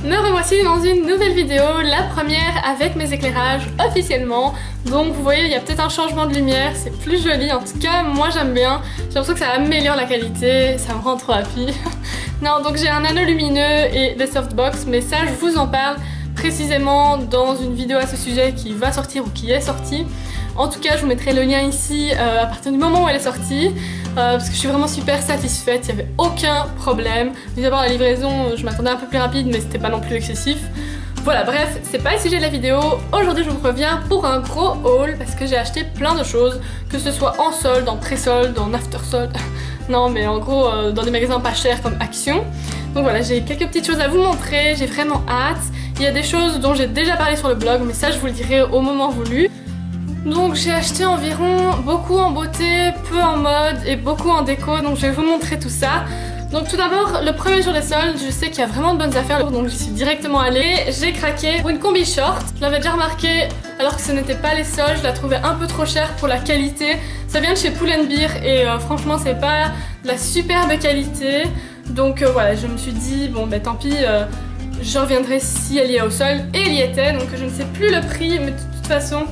Me revoici dans une nouvelle vidéo, la première avec mes éclairages officiellement. Donc vous voyez, il y a peut-être un changement de lumière, c'est plus joli, en tout cas moi j'aime bien. J'ai l'impression que ça améliore la qualité, ça me rend trop happy. Non, donc j'ai un anneau lumineux et des softbox, mais ça je vous en parle précisément dans une vidéo à ce sujet qui va sortir ou qui est sortie. En tout cas, je vous mettrai le lien ici à partir du moment où elle est sortie, parce que je suis vraiment super satisfaite, il n'y avait aucun problème. Mis à part la livraison, je m'attendais un peu plus rapide, mais c'était pas non plus excessif. Voilà, bref, c'est pas le sujet de la vidéo. Aujourd'hui, je vous reviens pour un gros haul, parce que j'ai acheté plein de choses, que ce soit en solde, en pré-solde, en after-solde. Non, mais en gros, dans des magasins pas chers comme Action. Donc voilà, j'ai quelques petites choses à vous montrer, j'ai vraiment hâte. Il y a des choses dont j'ai déjà parlé sur le blog, mais ça, je vous le dirai au moment voulu. Donc j'ai acheté environ beaucoup en beauté, peu en mode et beaucoup en déco, donc je vais vous montrer tout ça. Donc tout d'abord, le premier jour des soldes, je sais qu'il y a vraiment de bonnes affaires, donc j'y suis directement allée. J'ai craqué pour une combi short, je l'avais déjà remarqué alors que ce n'était pas les soldes, je la trouvais un peu trop chère pour la qualité. Ça vient de chez Pull & Bear et franchement c'est pas de la superbe qualité. Donc voilà, je me suis dit bon bah tant pis, je reviendrai si elle y est au solde, et elle y était, donc je ne sais plus le prix, mais de toute façon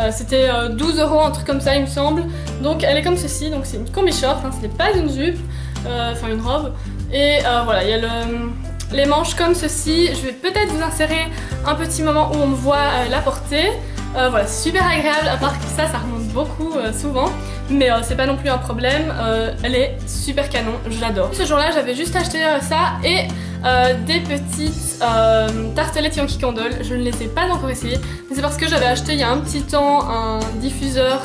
c'était 12 €, un truc comme ça il me semble. Donc elle est comme ceci, donc c'est une combi short, hein, ce n'est pas une jupe, enfin une robe. Et voilà, il y a les manches comme ceci. Je vais peut-être vous insérer un petit moment où on me voit la porter. Voilà, c'est super agréable, à part que ça remonte beaucoup souvent. Mais c'est pas non plus un problème, elle est super canon, je l'adore. Ce jour-là, j'avais juste acheté ça et des petites tartelettes Yankee Candle. Je ne les ai pas encore essayées, mais c'est parce que j'avais acheté il y a un petit temps un diffuseur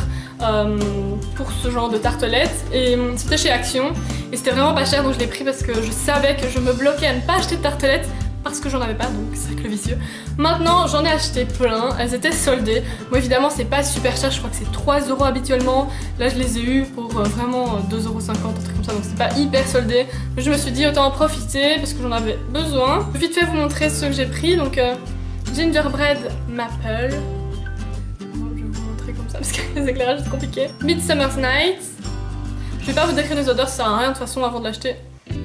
pour ce genre de tartelettes et c'était chez Action et c'était vraiment pas cher, donc je l'ai pris parce que je savais que je me bloquais à ne pas acheter de tartelettes parce que j'en avais pas, donc cercle vicieux. Maintenant j'en ai acheté plein, elles étaient soldées. Bon évidemment c'est pas super cher, je crois que c'est 3 € habituellement. Là je les ai eues pour vraiment 2,50 €, un truc comme ça, donc c'est pas hyper soldé. Mais je me suis dit autant en profiter parce que j'en avais besoin. Je vais vite fait vous montrer ce que j'ai pris, donc Gingerbread Maple. Bon, je vais vous montrer comme ça parce que les éclairages c'est compliqué. Midsummer's Night. Je vais pas vous décrire les odeurs, ça sert à rien de toute façon avant de l'acheter.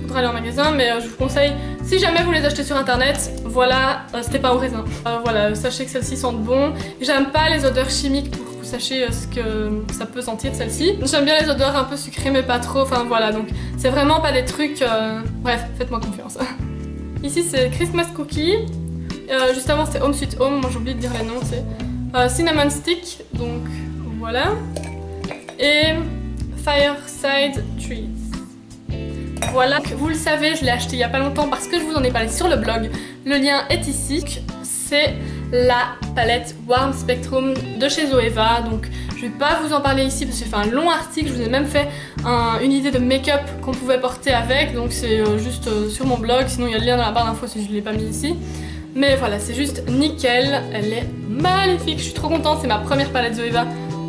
Faudra aller en magasin, mais je vous conseille, si jamais vous les achetez sur internet, voilà, c'était pas au raisin. Voilà, sachez que celles-ci sentent bon. J'aime pas les odeurs chimiques pour que vous sachiez ce que ça peut sentir celle-ci. J'aime bien les odeurs un peu sucrées mais pas trop, enfin voilà, donc c'est vraiment pas des trucs, bref, faites-moi confiance. Ici c'est Christmas Cookie, juste avant c'était Home Sweet Home, moi j'ai oublié de dire les noms, c'est Cinnamon Stick, donc voilà, et Fireside Treats. Voilà, vous le savez, je l'ai acheté il y a pas longtemps parce que je vous en ai parlé sur le blog. Le lien est ici. C'est la palette Warm Spectrum de chez Zoeva. Donc je vais pas vous en parler ici parce que j'ai fait un long article. Je vous ai même fait une idée de make-up qu'on pouvait porter avec. Donc c'est juste sur mon blog. Sinon il y a le lien dans la barre d'infos si je l'ai pas mis ici. Mais voilà, c'est juste nickel. Elle est magnifique. Je suis trop contente. C'est ma première palette Zoeva.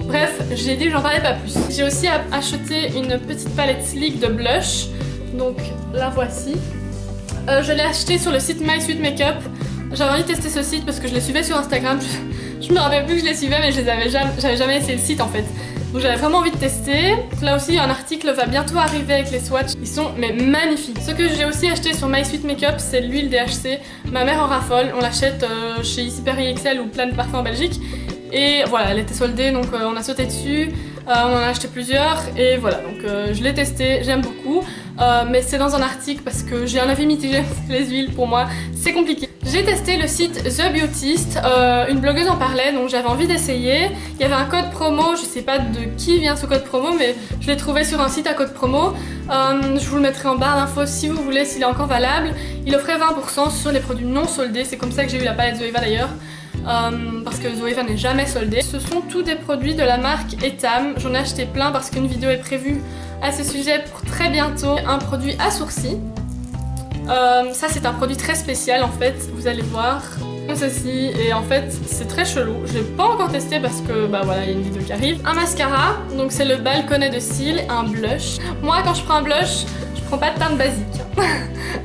Bref, j'ai dit que j'en parlais pas plus. J'ai aussi acheté une petite palette sleek de blush. Donc la voici. Je l'ai acheté sur le site My Sweet Makeup. J'avais envie de tester ce site parce que je les suivais sur Instagram. Je me rappelle plus que je les suivais, mais j'avais jamais essayé le site en fait. Donc j'avais vraiment envie de tester. Là aussi un article va bientôt arriver avec les swatchs. Ils sont mais magnifiques. Ce que j'ai aussi acheté sur My Sweet Makeup, c'est l'huile DHC. Ma mère en raffole. On l'achète chez Super XL ou plein de parfums en Belgique. Et voilà, elle était soldée, donc on a sauté dessus. On en a acheté plusieurs et voilà, donc je l'ai testé, j'aime beaucoup. Mais c'est dans un article parce que j'ai un avis mitigé. Les huiles pour moi c'est compliqué. J'ai testé le site The Beautist, une blogueuse en parlait, donc j'avais envie d'essayer. Il y avait un code promo, je sais pas de qui vient ce code promo, mais je l'ai trouvé sur un site à code promo. Je vous le mettrai en barre d'infos si vous voulez, s'il est encore valable. Il offrait 20% sur les produits non soldés, c'est comme ça que j'ai eu la palette Zoeva d'ailleurs. Parce que Zoeva n'est jamais soldée. Ce sont tous des produits de la marque Etam. J'en ai acheté plein parce qu'une vidéo est prévue à ce sujet pour très bientôt. Un produit à sourcils. Ça c'est un produit très spécial en fait, vous allez voir. Comme ceci, et en fait c'est très chelou. Je l'ai pas encore testé parce que bah voilà, il y a une vidéo qui arrive. Un mascara, donc c'est le Balconnet de cils, un blush. Moi quand je prends un blush, je prends pas de teinte basique.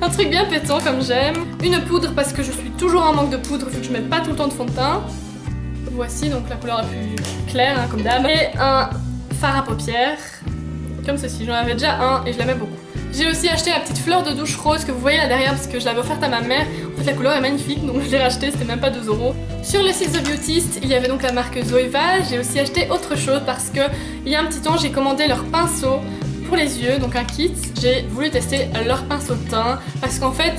Un truc bien pétant comme j'aime. Une poudre parce que je suis toujours en manque de poudre vu que je mets pas tout le temps de fond de teint. Voici donc la couleur la plus claire hein, comme d'hab. Et un fard à paupières comme ceci. J'en avais déjà un et je l'aimais beaucoup. J'ai aussi acheté la petite fleur de douche rose que vous voyez là derrière parce que je l'avais offerte à ma mère. En fait la couleur est magnifique donc je l'ai rachetée, c'était même pas 2 €. Sur le site The Beautist, il y avait donc la marque Zoeva. J'ai aussi acheté autre chose parce que il y a un petit temps j'ai commandé leur pinceau pour les yeux, donc un kit. J'ai voulu tester leur pinceau de teint parce qu'en fait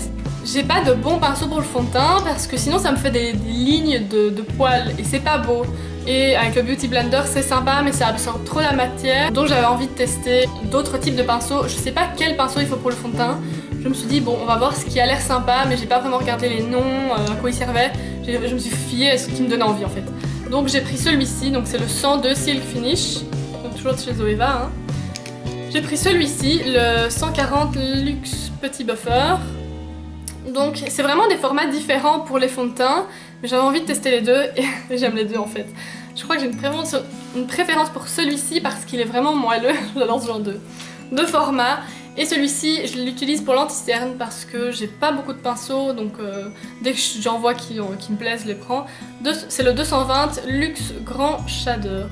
j'ai pas de bon pinceau pour le fond de teint parce que sinon ça me fait des lignes de poils et c'est pas beau. Et avec le Beauty Blender c'est sympa mais ça absorbe trop la matière. Donc j'avais envie de tester d'autres types de pinceaux. Je sais pas quel pinceau il faut pour le fond de teint. Je me suis dit bon on va voir ce qui a l'air sympa mais j'ai pas vraiment regardé les noms, à quoi ils servaient. Je me suis fiée à ce qui me donnait envie en fait. Donc j'ai pris celui-ci, donc c'est le 102 Silk Finish. Donc toujours chez Zoeva hein. J'ai pris celui-ci, le 140 Luxe Petit Buffer. Donc c'est vraiment des formats différents pour les fonds de teint, mais j'avais envie de tester les deux et j'aime les deux en fait. Je crois que j'ai une préférence pour celui-ci parce qu'il est vraiment moelleux, j'adore ce genre de format. Et celui-ci je l'utilise pour l'anti-cerne parce que j'ai pas beaucoup de pinceaux, donc dès que j'en vois qui me plaisent je les prends. C'est le 220 Luxe Grand Shader.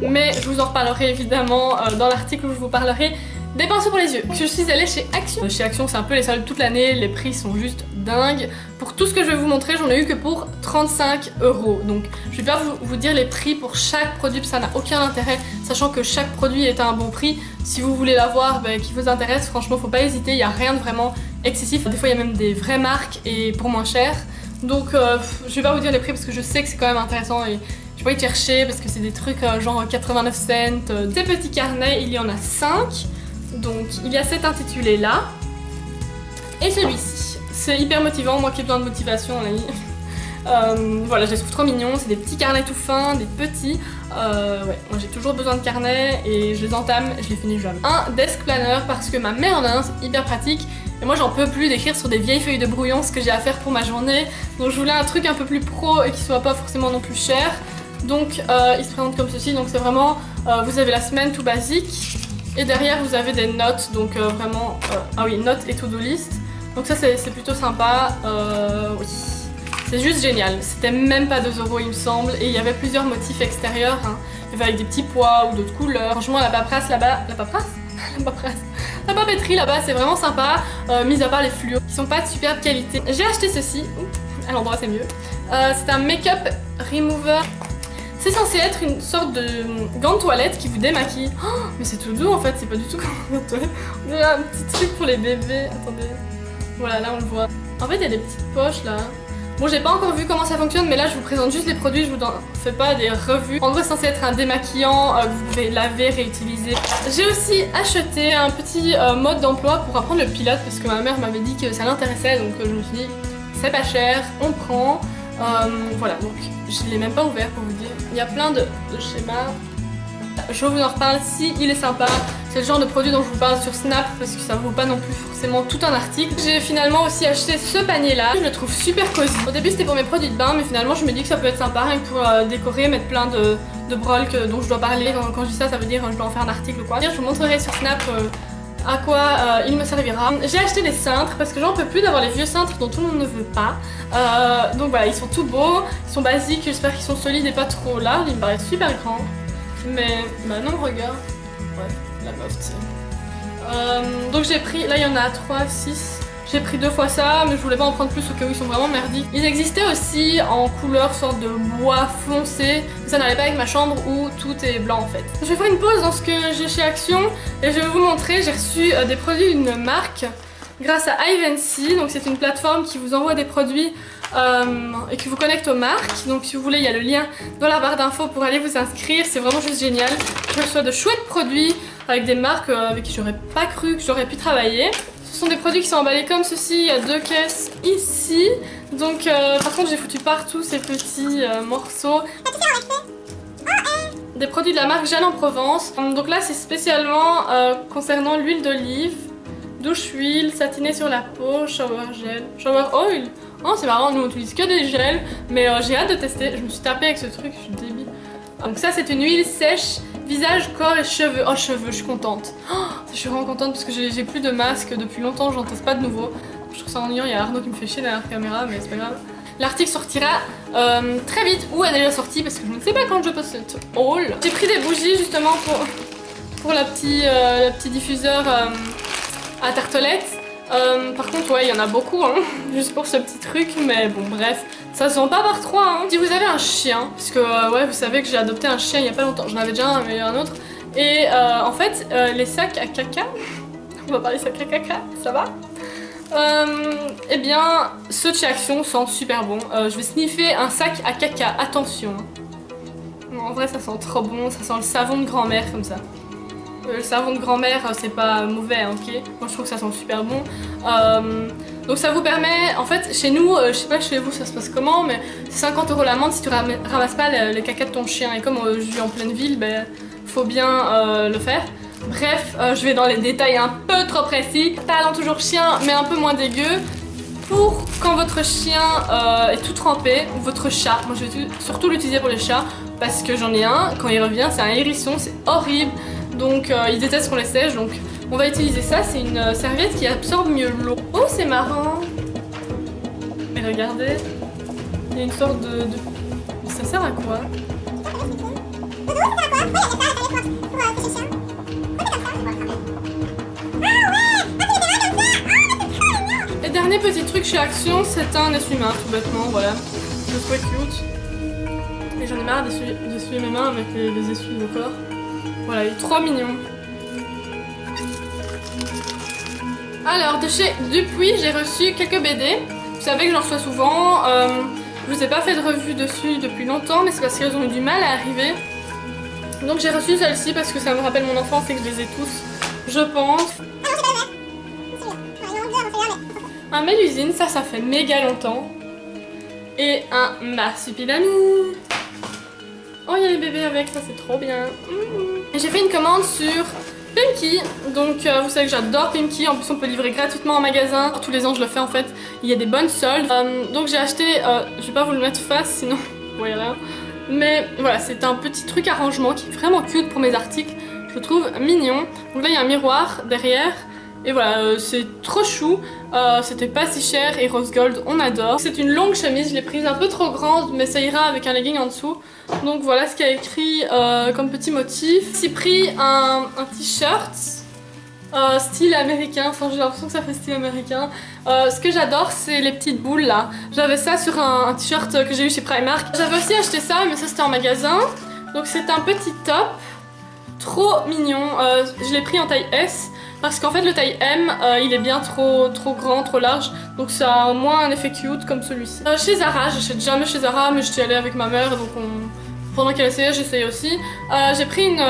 Mais je vous en reparlerai évidemment dans l'article où je vous parlerai des pinceaux pour les yeux. Je suis allée chez Action. Chez Action c'est un peu les soldes toute l'année, les prix sont juste dingues. Pour tout ce que je vais vous montrer, j'en ai eu que pour 35 €. Donc je vais pas vous dire les prix pour chaque produit, ça n'a aucun intérêt, sachant que chaque produit est à un bon prix. Si vous voulez l'avoir, qui vous intéresse, franchement faut pas hésiter, il n'y a rien de vraiment excessif. Des fois il y a même des vraies marques et pour moins cher. Donc je vais pas vous dire les prix parce que je sais que c'est quand même intéressant et je vais pas y chercher parce que c'est des trucs genre 89 cents. Ces petits carnets, il y en a 5. Donc il y a cet intitulé là et celui-ci. C'est hyper motivant, moi qui ai besoin de motivation on l'a mis. Voilà, je les trouve trop mignons, c'est des petits carnets tout fins, des petits. Ouais, moi j'ai toujours besoin de carnets et je les entame, je les finis jamais. Un desk planner parce que ma mère en a un, c'est hyper pratique. Et moi j'en peux plus d'écrire sur des vieilles feuilles de brouillon ce que j'ai à faire pour ma journée. Donc je voulais un truc un peu plus pro et qui soit pas forcément non plus cher. Donc il se présente comme ceci, donc c'est vraiment, vous avez la semaine tout basique. Et derrière vous avez des notes, donc vraiment, ah oui, notes et to-do list. Donc ça c'est plutôt sympa, oui. C'est juste génial, c'était même pas 2 € il me semble. Et il y avait plusieurs motifs extérieurs, hein. Il y avait avec des petits pois ou d'autres couleurs. Franchement la paperasse là-bas, la papeterie là-bas c'est vraiment sympa, mis à part les fluos qui sont pas de superbe qualité. J'ai acheté ceci, à l'endroit c'est mieux. C'est un make-up remover. C'est censé être une sorte de gant de toilette qui vous démaquille. Oh, mais c'est tout doux en fait, c'est pas du tout comme un gant de toilette. On dirait un petit truc pour les bébés. Attendez. Voilà, là on le voit. En fait, il y a des petites poches là. Bon, j'ai pas encore vu comment ça fonctionne, mais là je vous présente juste les produits, je vous fais pas des revues. En gros, c'est censé être un démaquillant que vous pouvez laver, réutiliser. J'ai aussi acheté un petit mode d'emploi pour apprendre le pilote parce que ma mère m'avait dit que ça l'intéressait, donc je me suis dit, c'est pas cher, on prend. Voilà, donc je l'ai même pas ouvert pour vous dire. Il y a plein de schémas. Je vous en reparle si il est sympa. C'est le genre de produit dont je vous parle sur Snap parce que ça vaut pas non plus forcément tout un article. J'ai finalement aussi acheté ce panier là. Je le trouve super cosy. Au début c'était pour mes produits de bain mais finalement je me dis que ça peut être sympa rien que pour décorer, mettre plein de brolques dont je dois parler. Quand je dis ça, ça veut dire que je dois en faire un article ou quoi. Je vous montrerai sur Snap à quoi il me servira. J'ai acheté des cintres parce que j'en peux plus d'avoir les vieux cintres dont tout le monde ne veut pas. Donc voilà, ils sont tout beaux, ils sont basiques, j'espère qu'ils sont solides et pas trop larges, ils me paraissent super grands. Mais bah non, regarde. Ouais, la meuf, tu sais. Donc j'ai pris, là il y en a 3, 6. J'ai pris 2 fois ça, mais je voulais pas en prendre plus au cas où ils sont vraiment merdiques. Ils existaient aussi en couleur sorte de bois foncé, mais ça n'allait pas avec ma chambre où tout est blanc en fait. Je vais faire une pause dans ce que j'ai chez Action et je vais vous montrer, j'ai reçu des produits d'une marque grâce à Ivancy. Donc c'est une plateforme qui vous envoie des produits et qui vous connecte aux marques. Donc si vous voulez, il y a le lien dans la barre d'infos pour aller vous inscrire, c'est vraiment juste génial. Je reçois de chouettes produits avec des marques avec qui j'aurais pas cru que j'aurais pu travailler. Ce sont des produits qui sont emballés comme ceci, il y a 2 caisses ici. Donc par contre j'ai foutu partout ces petits morceaux. Des produits de la marque Jeanne en Provence. Donc là c'est spécialement concernant l'huile d'olive, douche huile, satinée sur la peau, shower gel, shower oil. Oh c'est marrant, nous on utilise que des gels, mais j'ai hâte de tester. Je me suis tapée avec ce truc, je suis débile. Donc ça c'est une huile sèche, visage, corps et cheveux. Oh cheveux, je suis contente. Oh, je suis vraiment contente parce que j'ai plus de masque depuis longtemps, j'en teste pas de nouveau. Je trouve ça ennuyant, il y a Arnaud qui me fait chier derrière la caméra, mais c'est pas grave. L'article sortira très vite, ou elle est déjà sortie parce que je ne sais pas quand je poste cette haul. J'ai pris des bougies justement pour le petit diffuseur à tartelette. Par contre, ouais, il y en a beaucoup, hein, juste pour ce petit truc, mais bon, bref, ça se vend pas par 3. Hein. Si vous avez un chien, parce que, ouais, vous savez que j'ai adopté un chien il y a pas longtemps, j'en avais déjà un, mais un autre, et en fait, les sacs à caca, on va parler sacs à caca, ça va? Eh bien, ceux de chez Action sentent super bon. Je vais sniffer un sac à caca, attention. En vrai, ça sent trop bon, ça sent le savon de grand-mère comme ça. Le savon de grand-mère, c'est pas mauvais, ok? Moi je trouve que ça sent super bon. Donc ça vous permet, en fait, chez nous, je sais pas chez vous ça se passe comment, mais c'est 50 € l'amende si tu ramasses pas le caca de ton chien. Et comme je vis en pleine ville, ben faut bien le faire. Bref, je vais dans les détails un peu trop précis. Parlant toujours chien, mais un peu moins dégueu. Pour quand votre chien est tout trempé, ou votre chat, moi je vais surtout l'utiliser pour les chats, parce que j'en ai un, quand il revient, c'est un hérisson, c'est horrible. Donc il déteste qu'on les sèche, donc on va utiliser ça. C'est une serviette qui absorbe mieux l'eau. Oh, c'est marrant. Mais regardez, il y a une sorte de... Ça sert à quoi? Et dernier petit truc chez Action, c'est un essuie-main tout bêtement, voilà. Je le trouvais cute. Et j'en ai marre d'essuyer mes mains avec les essuies de corps. Voilà, il est trop mignon. Alors, de chez Dupuis, j'ai reçu quelques BD. Vous savez que j'en reçois souvent. Je vous ai pas fait de revue dessus depuis longtemps, mais c'est parce qu'elles ont eu du mal à arriver. Donc j'ai reçu celle-ci parce que ça me rappelle mon enfance et que je les ai tous, je pense. Un Mélusine, ça fait méga longtemps. Et un Marsupilami. Oh, il y a les bébés avec, ça c'est trop bien. J'ai fait une commande sur Pimki, donc vous savez que j'adore Pimki, en plus on peut livrer gratuitement en magasin. Tous les ans je le fais en fait, il y a des bonnes soldes. Donc j'ai acheté, je vais pas vous le mettre face sinon, voilà. Mais voilà, c'est un petit truc arrangement qui est vraiment cute pour mes articles, je le trouve mignon. Donc là il y a un miroir derrière. Et voilà, c'est trop chou, c'était pas si cher et rose gold, on adore. C'est une longue chemise, je l'ai prise un peu trop grande mais ça ira avec un legging en dessous. Donc voilà ce qu'il y a écrit comme petit motif. J'ai pris un t-shirt style américain, enfin j'ai l'impression que ça fait style américain. Ce que j'adore c'est les petites boules là. J'avais ça sur un t-shirt que j'ai eu chez Primark. J'avais aussi acheté ça mais ça c'était en magasin. Donc c'est un petit top, trop mignon, je l'ai pris en taille S. Parce qu'en fait le taille M, il est bien trop grand, trop large. Donc ça a moins un effet cute comme celui-ci. Chez Zara, j'achète jamais chez Zara, mais j'étais allée avec ma mère, donc pendant qu'elle essayait, j'essayais aussi. J'ai pris une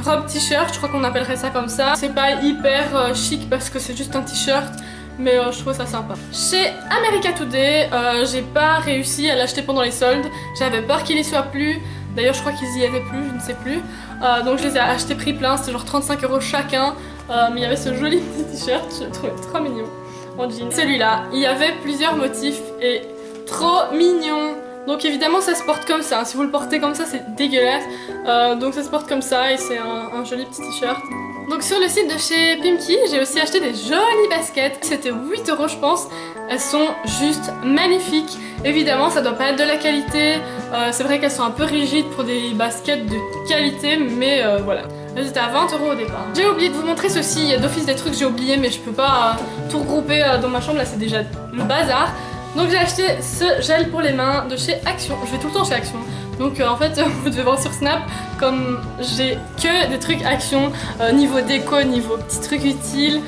robe t-shirt, je crois qu'on appellerait ça comme ça. C'est pas hyper chic parce que c'est juste un t-shirt, mais je trouve ça sympa. Chez America Today, j'ai pas réussi à l'acheter pendant les soldes. J'avais peur qu'il y soit plus. D'ailleurs je crois qu'ils y étaient plus, je ne sais plus. Donc je les ai achetés prix plein, c'était genre 35 € chacun. Mais il y avait ce joli petit t-shirt, je le trouvais trop mignon en jean. Celui-là, il y avait plusieurs motifs et trop mignon. Donc évidemment ça se porte comme ça, si vous le portez comme ça c'est dégueulasse. Donc ça se porte comme ça et c'est un joli petit t-shirt. Donc sur le site de chez Pimki, j'ai aussi acheté des jolies baskets. C'était 8 € je pense. Elles sont juste magnifiques. Évidemment ça doit pas être de la qualité. C'est vrai qu'elles sont un peu rigides pour des baskets de qualité, mais voilà. Elles étaient à 20 € au départ. J'ai oublié de vous montrer ceci, il y a d'office des trucs que j'ai oublié mais je peux pas tout regrouper dans ma chambre, là c'est déjà le bazar. Donc j'ai acheté ce gel pour les mains de chez Action, je vais tout le temps chez Action. Donc en fait vous devez voir sur Snap comme j'ai que des trucs Action, niveau déco, niveau petits trucs utiles.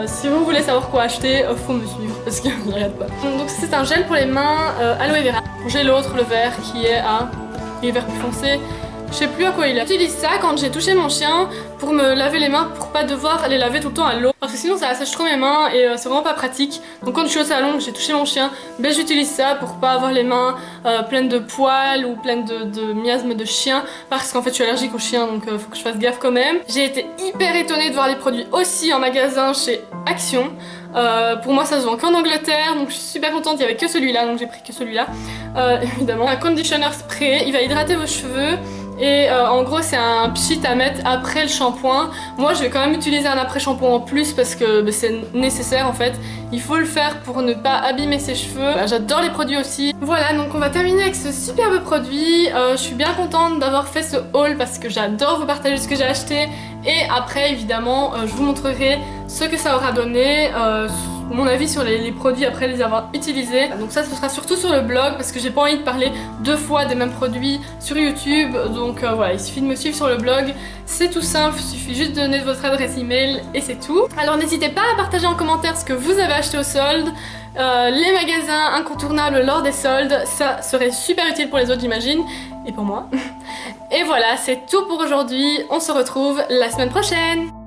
Si vous voulez savoir quoi acheter, faut me suivre parce que je regarde pas. Donc c'est un gel pour les mains aloe vera. J'ai l'autre, le vert qui est à... il est vert plus foncé. Je sais plus à quoi il est. J'utilise ça quand j'ai touché mon chien pour me laver les mains pour pas devoir les laver tout le temps à l'eau. Parce que sinon ça assèche trop mes mains et c'est vraiment pas pratique. Donc quand je suis au salon, j'ai touché mon chien, ben j'utilise ça pour pas avoir les mains pleines de poils ou pleines de miasmes de chien. Parce qu'en fait je suis allergique aux chiens donc faut que je fasse gaffe quand même. J'ai été hyper étonnée de voir les produits aussi en magasin chez Action. Pour moi ça se vend qu'en Angleterre donc je suis super contente, il y avait que celui-là donc j'ai pris que celui-là. Évidemment, un conditioner spray, il va hydrater vos cheveux. Et en gros c'est un pchit à mettre après le shampoing. Moi je vais quand même utiliser un après-shampoing en plus parce que c'est nécessaire en fait. Il faut le faire pour ne pas abîmer ses cheveux. J'adore les produits aussi. Voilà, donc on va terminer avec ce superbe produit. Je suis bien contente d'avoir fait ce haul parce que j'adore vous partager ce que j'ai acheté. Et après évidemment je vous montrerai ce que ça aura donné, mon avis sur les produits après les avoir utilisés. Donc ça, ce sera surtout sur le blog parce que j'ai pas envie de parler 2 fois des mêmes produits sur YouTube. Donc voilà, il suffit de me suivre sur le blog. C'est tout simple, il suffit juste de donner votre adresse email et c'est tout. Alors n'hésitez pas à partager en commentaire ce que vous avez acheté au solde. Les magasins incontournables lors des soldes, ça serait super utile pour les autres j'imagine, et pour moi. Et voilà, c'est tout pour aujourd'hui, on se retrouve la semaine prochaine.